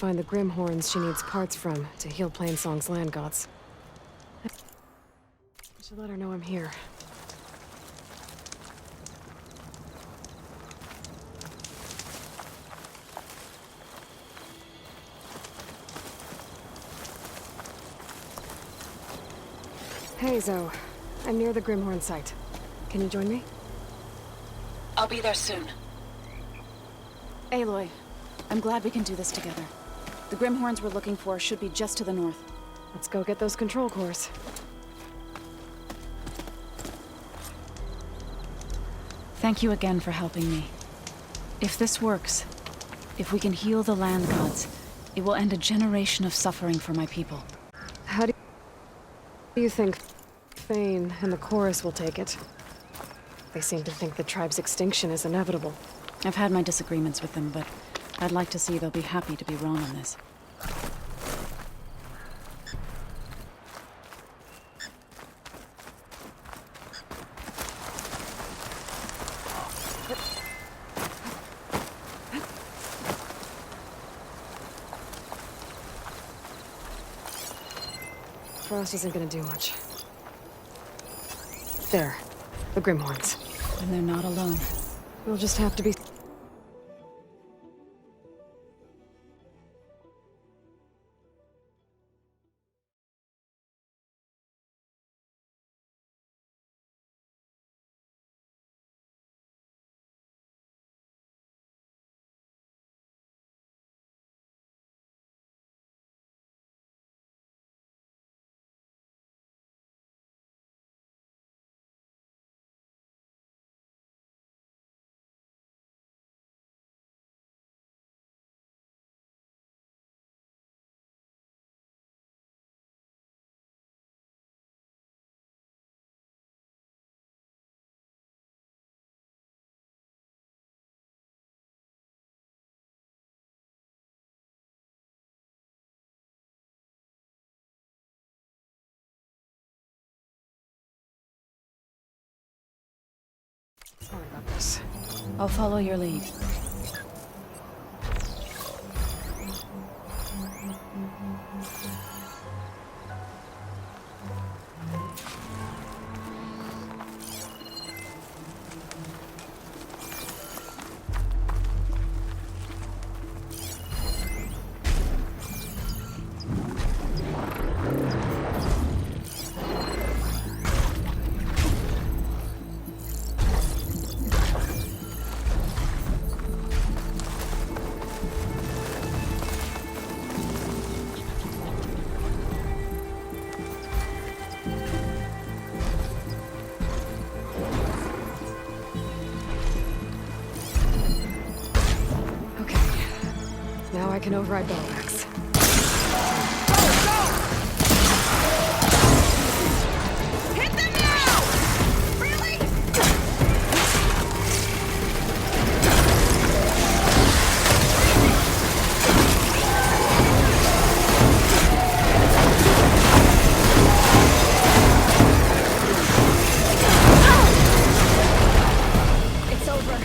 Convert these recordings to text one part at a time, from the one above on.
Find the Grimhorns she needs parts from to heal Plainsong's land gods. I should let her know I'm here. Hey, Zoe. I'm near the Grimhorn site. Can you join me? I'll be there soon. Aloy, I'm glad we can do this together. The Grimhorns we're looking for should be just to the north. Let's go get those control cores. Thank you again for helping me. If this works, if we can heal the land gods, it will end a generation of suffering for my people. How do you think Thane and the Chorus will take it? They seem to think the tribe's extinction is inevitable. I've had my disagreements with them, but I'd like to see they'll be happy to be wrong on this. Frost isn't gonna do much. There. The Grimhorns. And they're not alone. We'll just have to be... Sorry about this. I'll follow your lead. Now I can override Belvax. Hit them now! Really? It's over.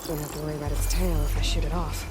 Don't have to worry about its tail if I shoot it off.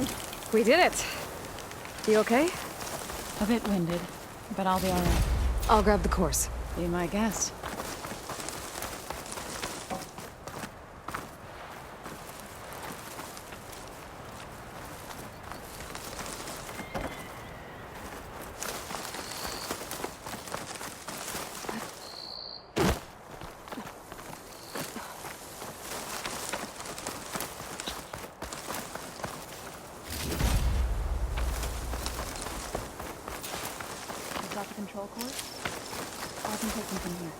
done. We did it! You okay? A bit winded, but I'll be alright. I'll grab the course. Be my guest. Is that the control cord? I can take them from here.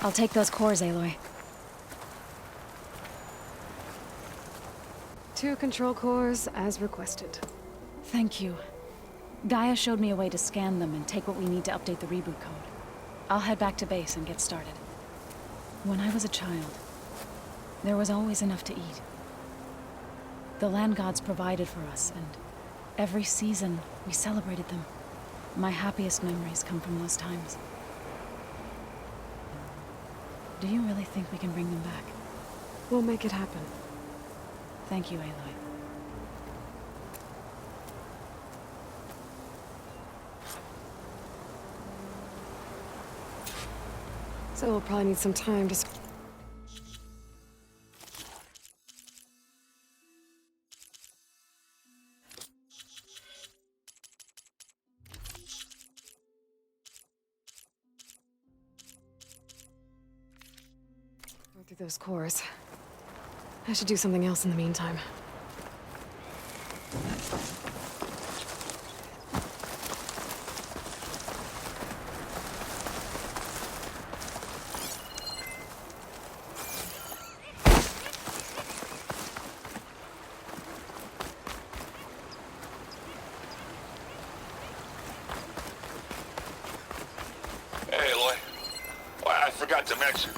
I'll take those cores, Aloy. 2 control cores, as requested. Thank you. Gaia showed me a way to scan them and take what we need to update the reboot code. I'll head back to base and get started. When I was a child, there was always enough to eat. The land gods provided for us, and every season we celebrated them. My happiest memories come from those times. Do you really think we can bring them back? We'll make it happen. Thank you, Aloy. So we'll probably need some time to... Go through those cores. I should do something else in the meantime. Hey, Aloy. Well, I forgot to mention.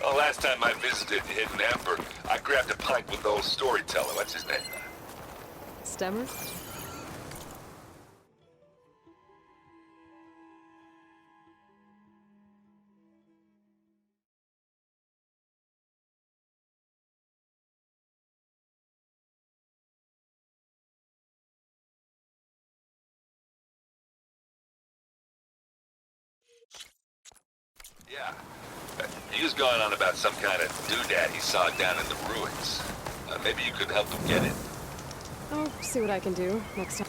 The last time I visited Hidden Ember, I grabbed a pint with the old storyteller. What's his name? Stemmer? Yeah. He was going on about some kind of doodad he saw down in the ruins. Maybe you could help him get it. I'll see what I can do next time.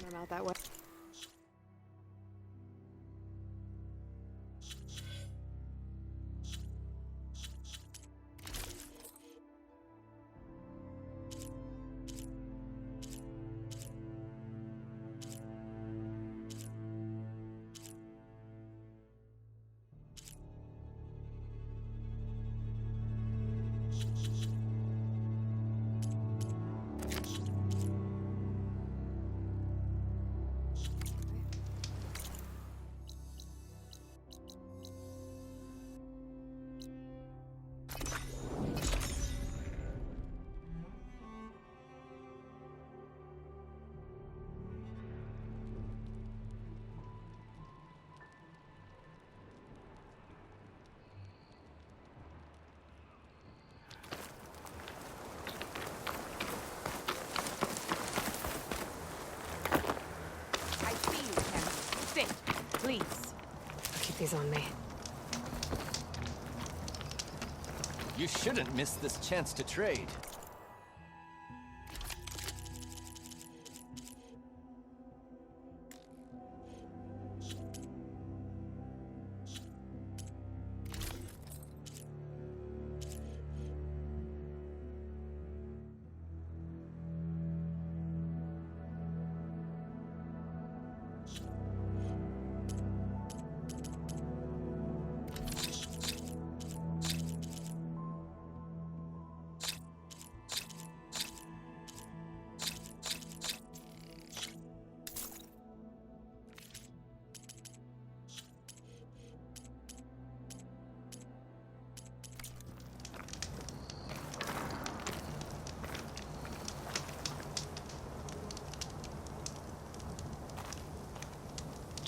I'm out that way. I see you, Karen. Sit, please. I'll keep these on me. You shouldn't miss this chance to trade.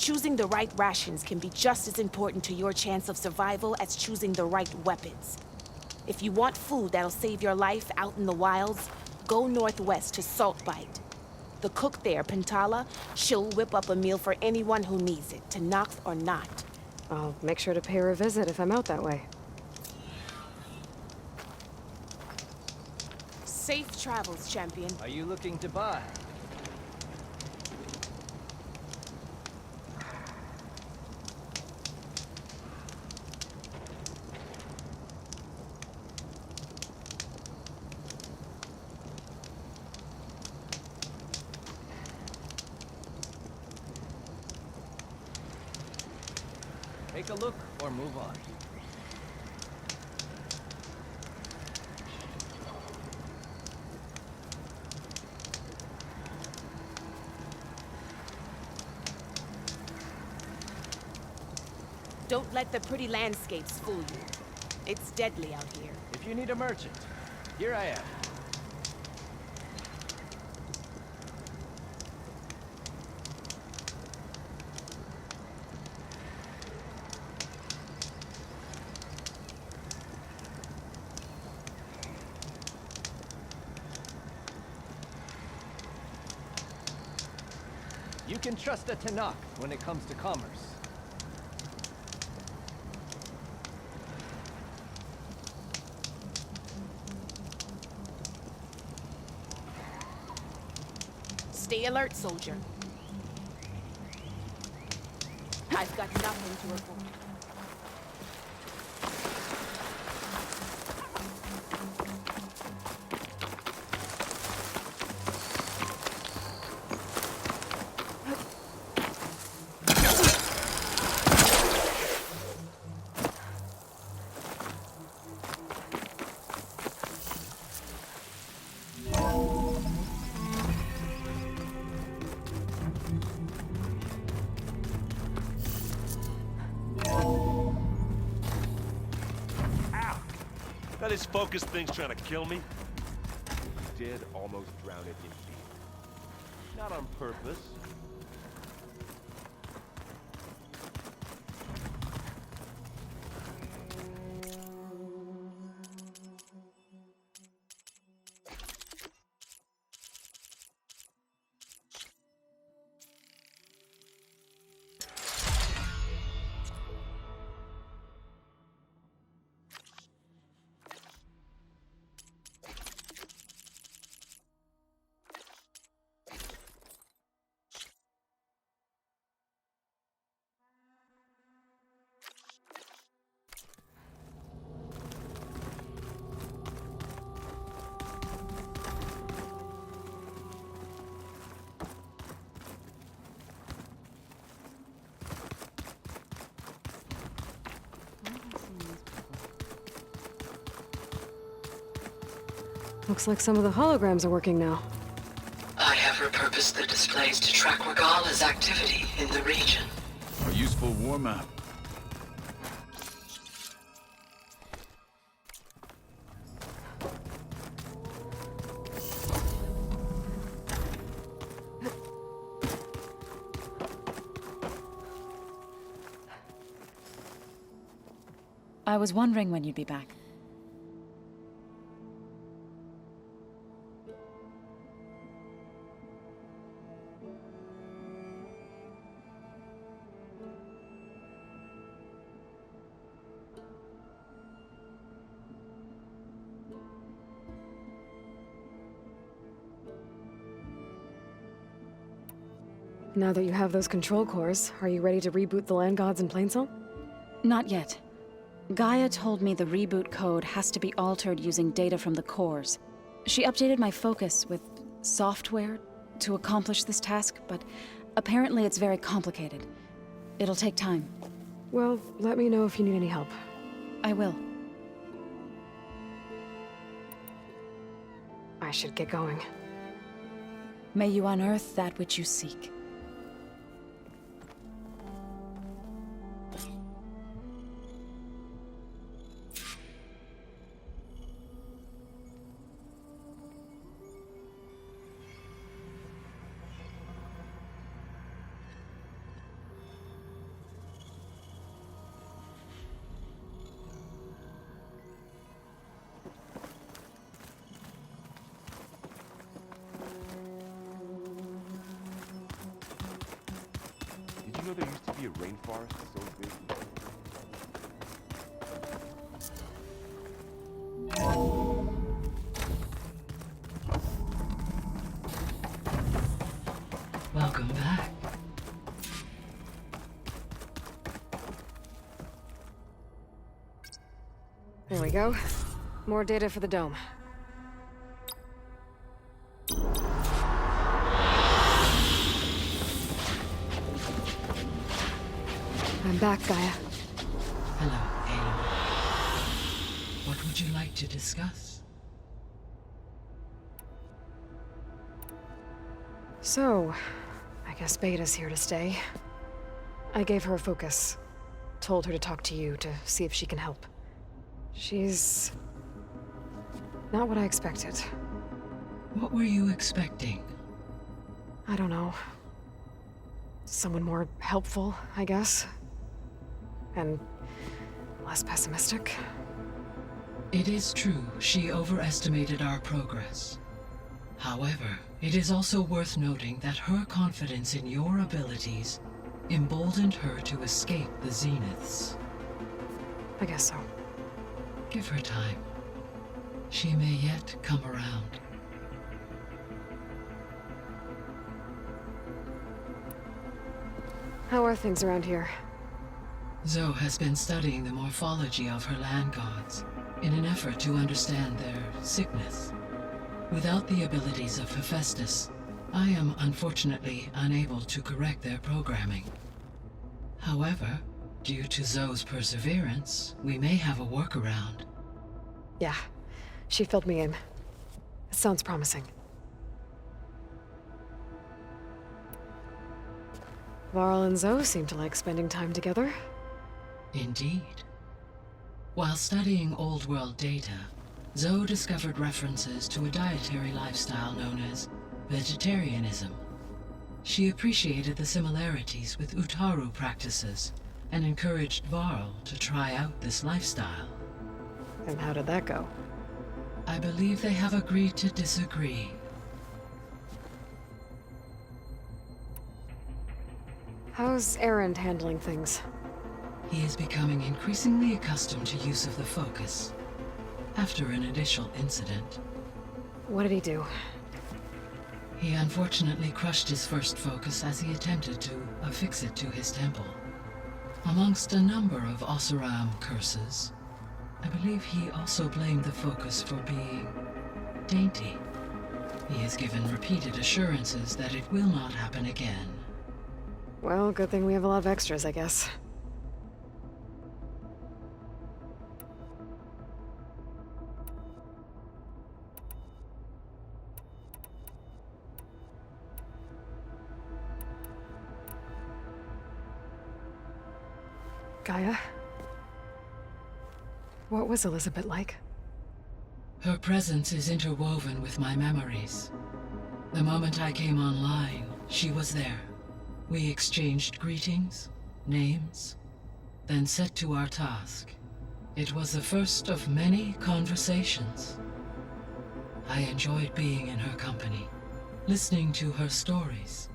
Choosing the right rations can be just as important to your chance of survival as choosing the right weapons. If you want food that'll save your life out in the wilds, go northwest to Saltbite. The cook there, Pantala, she'll whip up a meal for anyone who needs it, to knock or not. I'll make sure to pay her a visit if I'm out that way. Safe travels, champion. Are you looking to buy? Take a look or move on. Don't let the pretty landscapes fool you. It's deadly out here. If you need a merchant, here I am. You can trust a Tanakh when it comes to commerce. Stay alert, soldier. I've got nothing to report. That this focus thing's trying to kill me? Did almost drown it in fear. Not on purpose. Looks like some of the holograms are working now. I have repurposed the displays to track Regala's activity in the region. A useful war map. I was wondering when you'd be back. Now that you have those control cores, are you ready to reboot the Land Gods in Plainsong? Not yet. Gaia told me the reboot code has to be altered using data from the cores. She updated my focus with software to accomplish this task, but apparently it's very complicated. It'll take time. Well, let me know if you need any help. I will. I should get going. May you unearth that which you seek. know there used to be a rainforest so big? Welcome back. There we go. More data for the dome. I'm back, Gaia. Hello, Aloy. What would you like to discuss? So, I guess Beta's here to stay. I gave her a focus. Told her to talk to you to see if she can help. She's... not what I expected. What were you expecting? I don't know. Someone more helpful, I guess. And less pessimistic. It is true she overestimated our progress. However, it is also worth noting that her confidence in your abilities emboldened her to escape the Zeniths. I guess so. Give her time. She may yet come around. How are things around here? Zoe has been studying the morphology of her land gods in an effort to understand their sickness. Without the abilities of Hephaestus, I am unfortunately unable to correct their programming. However, due to Zoe's perseverance, we may have a workaround. Yeah, she filled me in. It sounds promising. Varl and Zoe seem to like spending time together. Indeed. While studying Old World data, Zoe discovered references to a dietary lifestyle known as vegetarianism. She appreciated the similarities with Utaru practices and encouraged Varl to try out this lifestyle. And how did that go? I believe they have agreed to disagree. How's Erend handling things? He is becoming increasingly accustomed to use of the focus after an initial incident. What did he do? He unfortunately crushed his first focus as he attempted to affix it to his temple. Amongst a number of Oseram curses, I believe he also blamed the focus for being dainty. He has given repeated assurances that it will not happen again. Well, good thing we have a lot of extras, I guess. Gaia? What was Elizabeth like? Her presence is interwoven with my memories. The moment I came online, she was there. We exchanged greetings, names, then set to our task. It was the first of many conversations. I enjoyed being in her company, listening to her stories.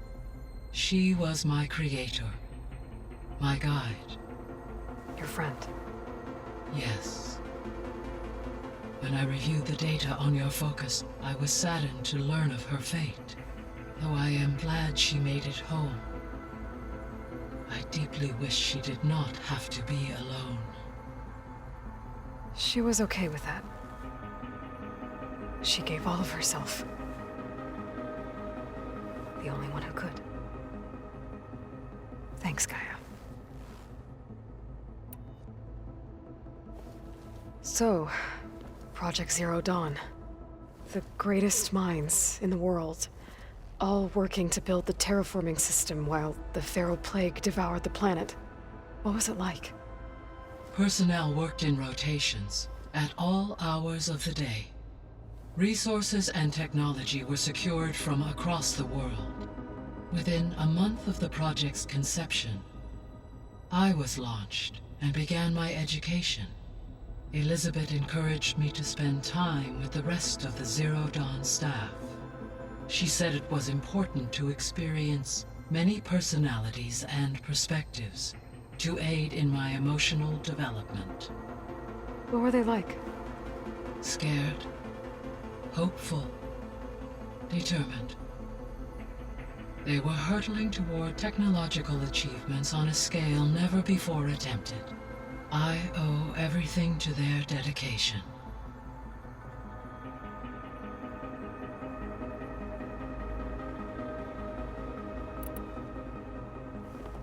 She was my creator, my guide. Your friend. Yes. When I reviewed the data on your focus, I was saddened to learn of her fate, though I am glad she made it home. I deeply wish she did not have to be alone. She was okay with that. She gave all of herself. The only one who could. Thanks, Gaia. So, Project Zero Dawn. The greatest minds in the world. All working to build the terraforming system while the Pharaoh Plague devoured the planet. What was it like? Personnel worked in rotations, at all hours of the day. Resources and technology were secured from across the world. Within a month of the project's conception, I was launched and began my education. Elizabeth encouraged me to spend time with the rest of the Zero Dawn staff. She said it was important to experience many personalities and perspectives to aid in my emotional development. What were they like? Scared, hopeful, determined. They were hurtling toward technological achievements on a scale never before attempted. I owe everything to their dedication.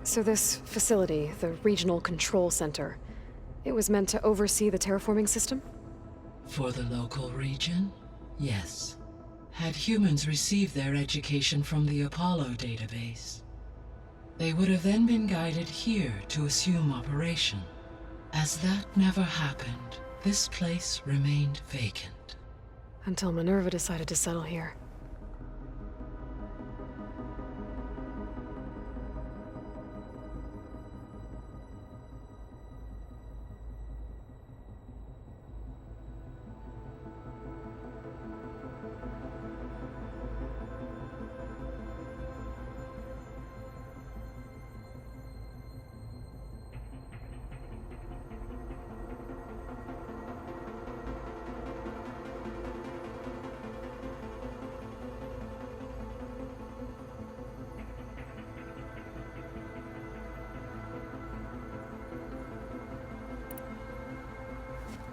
So this facility, the Regional Control Center, it was meant to oversee the terraforming system? For the local region, yes. Had humans received their education from the Apollo database, they would have then been guided here to assume operation. As that never happened, this place remained vacant. Until Minerva decided to settle here.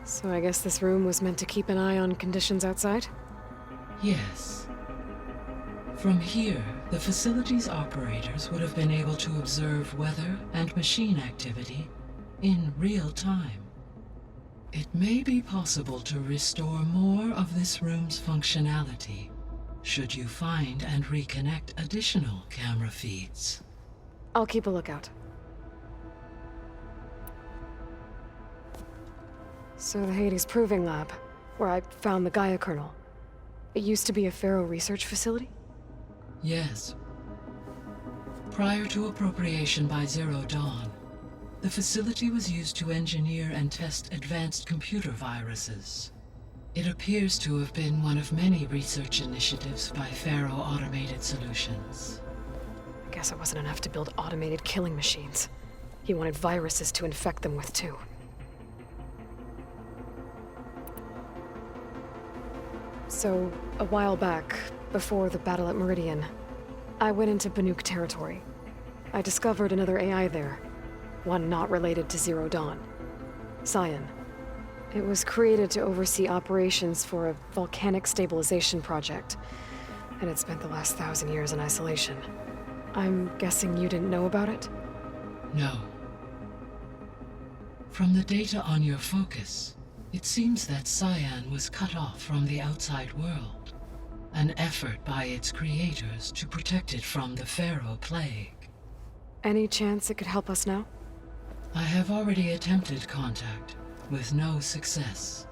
So I guess this room was meant to keep an eye on conditions outside? Yes. From here, the facility's operators would have been able to observe weather and machine activity in real time. It may be possible to restore more of this room's functionality, should you find and reconnect additional camera feeds. I'll keep a lookout. So the Hades Proving Lab, where I found the Gaia kernel. It used to be a Pharaoh research facility? Yes. Prior to appropriation by Zero Dawn, the facility was used to engineer and test advanced computer viruses. It appears to have been one of many research initiatives by Pharaoh Automated Solutions. I guess it wasn't enough to build automated killing machines. He wanted viruses to infect them with too. So, a while back, before the battle at Meridian, I went into Banuk territory. I discovered another AI there, one not related to Zero Dawn. Cyan. It was created to oversee operations for a volcanic stabilization project, and it spent the last 1,000 years in isolation. I'm guessing you didn't know about it? No. From the data on your focus, it seems that Cyan was cut off from the outside world, an effort by its creators to protect it from the Pharaoh Plague. Any chance it could help us now? I have already attempted contact, with no success.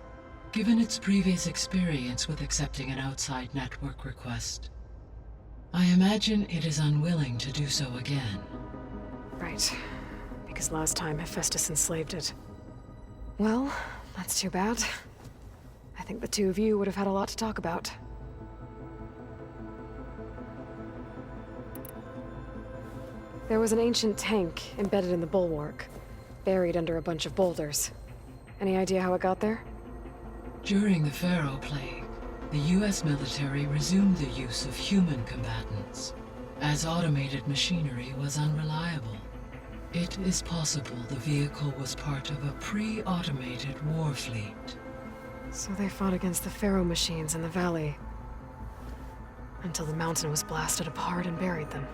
Given its previous experience with accepting an outside network request, I imagine it is unwilling to do so again. Right. Because last time Hephaestus enslaved it. Well, that's too bad. I think the two of you would have had a lot to talk about. There was an ancient tank embedded in the bulwark, buried under a bunch of boulders. Any idea how it got there? During the Pharaoh Plague, the US military resumed the use of human combatants, as automated machinery was unreliable. It is possible the vehicle was part of a pre-automated war fleet. So they fought against the Pharaoh machines in the valley, until the mountain was blasted apart and buried them.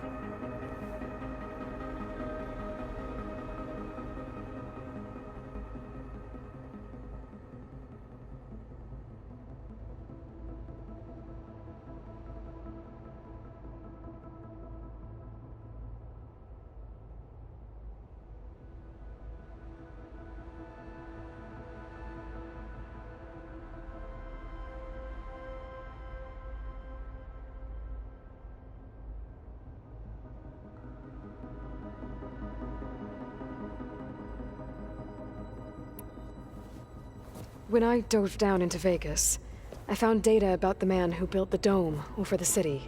When I dove down into Vegas, I found data about the man who built the dome over the city,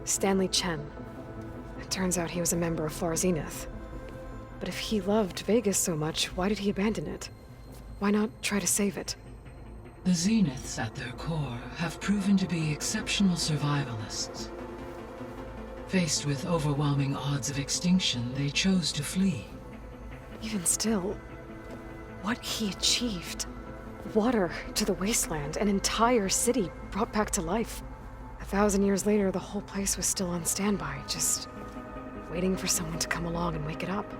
Stanley Chen. Turns out he was a member of Far Zenith. But if he loved Vegas so much, why did he abandon it? Why not try to save it? The Zeniths, at their core, have proven to be exceptional survivalists. Faced with overwhelming odds of extinction, they chose to flee. Even still, what he achieved. Water to the wasteland, an entire city brought back to life. 1,000 years later, the whole place was still on standby, just waiting for someone to come along and wake it up.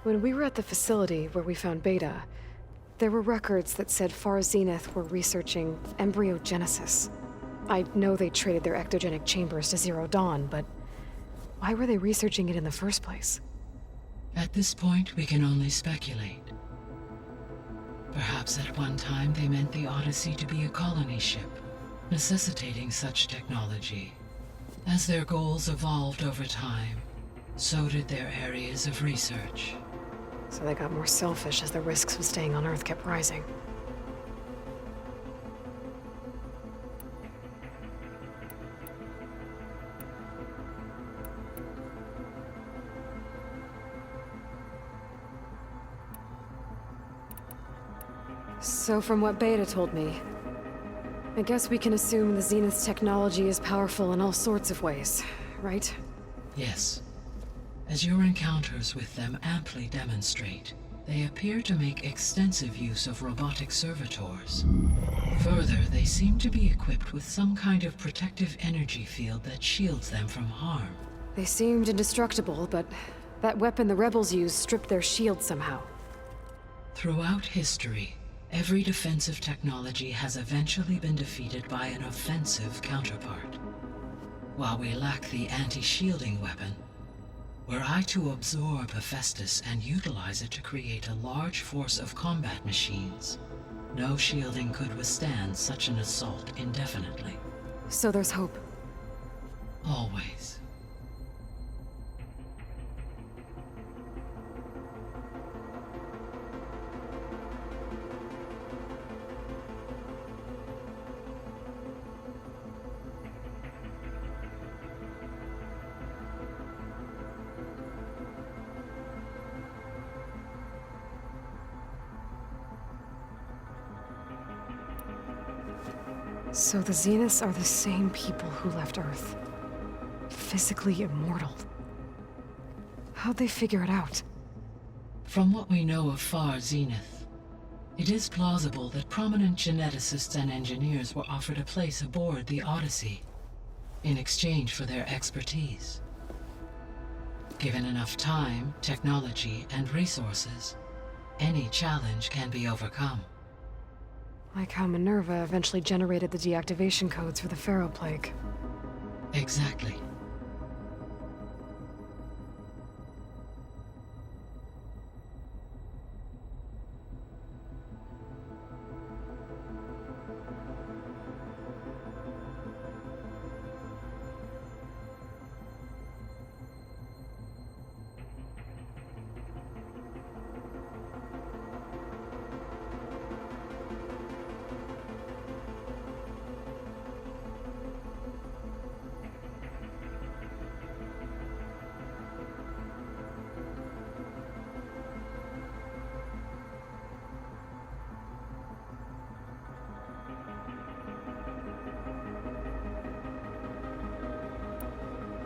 When we were at the facility where we found Beta, there were records that said Far Zenith were researching embryogenesis. I know they traded their ectogenic chambers to Zero Dawn, but why were they researching it in the first place? At this point, we can only speculate. Perhaps at one time they meant the Odyssey to be a colony ship, necessitating such technology. As their goals evolved over time, so did their areas of research. So they got more selfish as the risks of staying on Earth kept rising. So from what Beta told me, I guess we can assume the Zenith's technology is powerful in all sorts of ways, right? Yes. As your encounters with them amply demonstrate, they appear to make extensive use of robotic servitors. Further, they seem to be equipped with some kind of protective energy field that shields them from harm. They seemed indestructible, but that weapon the rebels used stripped their shield somehow. Throughout history, every defensive technology has eventually been defeated by an offensive counterpart. While we lack the anti-shielding weapon, were I to absorb Hephaestus and utilize it to create a large force of combat machines, no shielding could withstand such an assault indefinitely. So there's hope. Always. So the Zeniths are the same people who left Earth. Physically immortal. How'd they figure it out? From what we know of Far Zenith, it is plausible that prominent geneticists and engineers were offered a place aboard the Odyssey in exchange for their expertise. Given enough time, technology, and resources, any challenge can be overcome. Like how Minerva eventually generated the deactivation codes for the Pharaoh Plague. Exactly.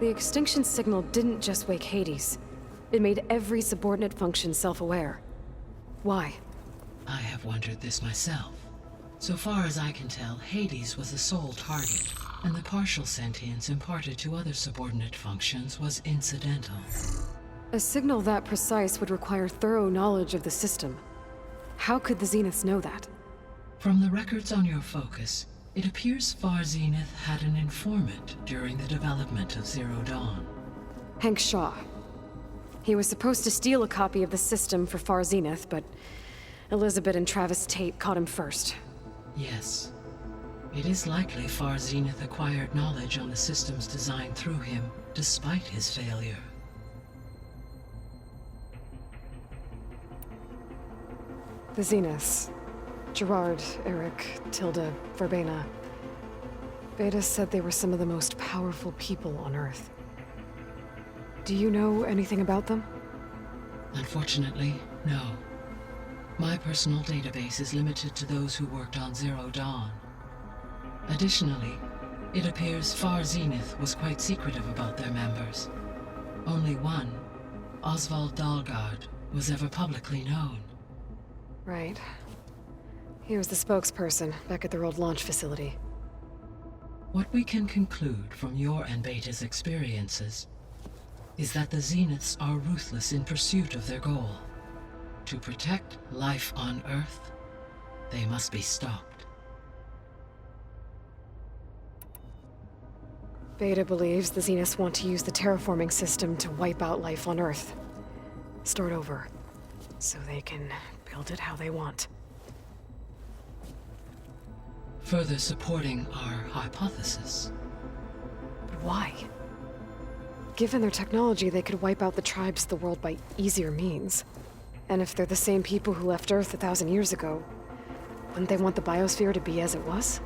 The extinction signal didn't just wake Hades. It made every subordinate function self-aware. Why? I have wondered this myself. So far as I can tell, Hades was the sole target, and the partial sentience imparted to other subordinate functions was incidental. A signal that precise would require thorough knowledge of the system. How could the Zeniths know that? From the records on your focus, it appears Far Zenith had an informant during the development of Zero Dawn. Hank Shaw. He was supposed to steal a copy of the system for Far Zenith, but Elizabeth and Travis Tate caught him first. Yes. It is likely Far Zenith acquired knowledge on the systems designed through him, despite his failure. The Zeniths. Gerard, Eric, Tilda, Verbena. Beta said they were some of the most powerful people on Earth. Do you know anything about them? Unfortunately, no. My personal database is limited to those who worked on Zero Dawn. Additionally, it appears Far Zenith was quite secretive about their members. Only one, Oswald Dahlgard, was ever publicly known. Right. He was the spokesperson back at their old launch facility. What we can conclude from your and Beta's experiences is that the Zeniths are ruthless in pursuit of their goal. To protect life on Earth, they must be stopped. Beta believes the Zeniths want to use the terraforming system to wipe out life on Earth. Start over, so they can build it how they want. Further supporting our hypothesis. But why? Given their technology, they could wipe out the tribes of the world by easier means. And if they're the same people who left Earth 1,000 years ago, wouldn't they want the biosphere to be as it was?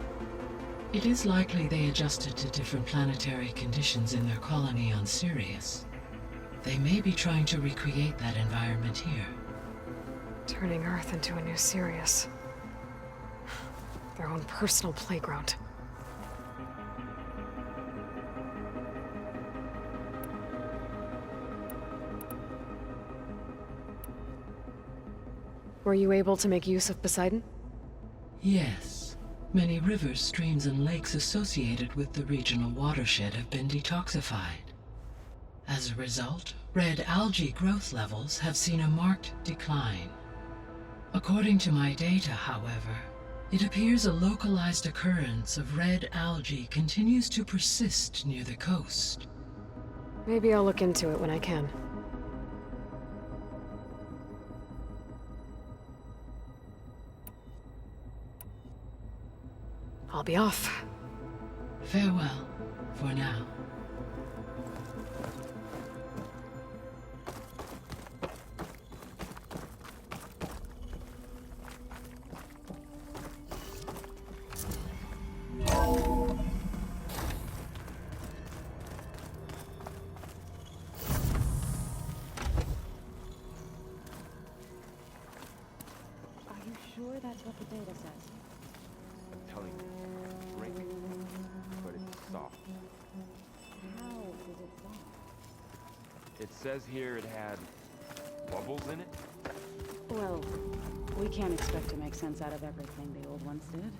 It is likely they adjusted to different planetary conditions in their colony on Sirius. They may be trying to recreate that environment here. Turning Earth into a new Sirius. Their own personal playground. Were you able to make use of Poseidon? Yes. Many rivers, streams, and lakes associated with the regional watershed have been detoxified. As a result, red algae growth levels have seen a marked decline. According to my data, however, it appears a localized occurrence of red algae continues to persist near the coast. Maybe I'll look into it when I can. I'll be off. Farewell, for now. Are you sure that's what the data says? I'm telling you, drink, but it's soft. How is it soft? It says here it had bubbles in it. Well, we can't expect to make sense out of everything the old ones did.